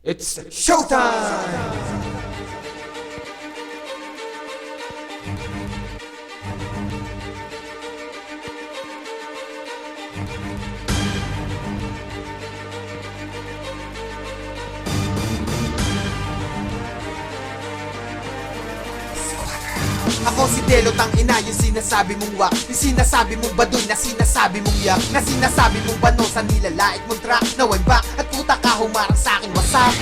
It's showtime! Ako si Delo, tangina yung sinasabi mong wak, yung sinasabi mong baduy, na sinasabi mong yak, na sinasabi mong bano sa nilalait mong track na way back. At puta ka humarang sa'kin, wasak.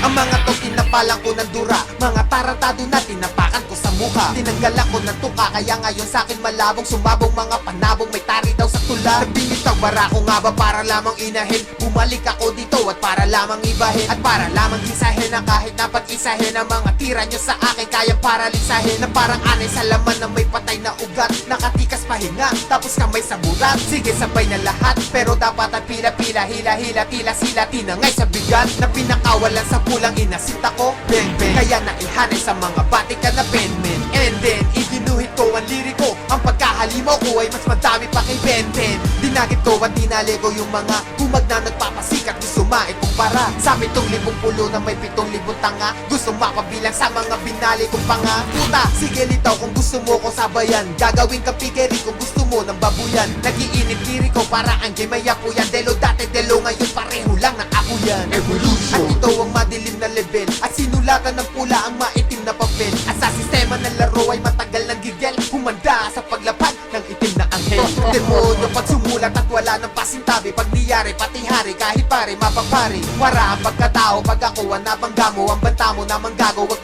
Ang mga to tinapalan ko ng dura, mga tarantado na tinapakan ko sa mukha. Tinanggalan ko ng tuka, kaya ngayon sa'kin malabong sumabong mga panabong may tari daw sa tula. Nagbinitang bara ko nga ba para lamang inahin, bumalik ako dito at para lamang ibahin, at para lamang isahin na kahit na pag-isahin ang mga tira nyo sa akin kayang paralisahin. Na parang anay sa laman na may patay na ugat, nakatikas pahinga, tapos kamay sa burat. Sige sabay na lahat, pero dapat at pila-pila, hila-hila, tila-sila, tinangay sa bigat. Na pinakawalan sa pulang inasit ako, beng-beng, kaya naihanay sa mga batik ka na penmen. And then, iginuhit ko ang liriko, ang pagkahalimaw ko ay mas madami pa kay Benten. Dinagit ko at dinalego yung mga humag na nagpapasikat, gusto maikumpara sa 7,000 pulo na may 7,000 tanga. Gusto mapabilang sa mga binali kong panga. Puta, sige litaw kung gusto mo ko sabayan, gagawin kang pigeri kung gusto mo ng babuyan. Nagiinit diri ko para ang game ay ako yan. Delo dati, delo ngayon, pareho lang ng ako yan. Evolution. At ito ang madilim na level, at sinulatan ng pula ang maitim na papel. At sa sistema ng laro ay matagal ng gigel, humanda sa paglapag ng itim na anghel. Demonyo pag sumulat at wala ng pasintabi, pag niyari pati hari kahit pare mapapari. Wara ang pagkatao pag ako ang nabangga mo, ang banta mo namang gago, wag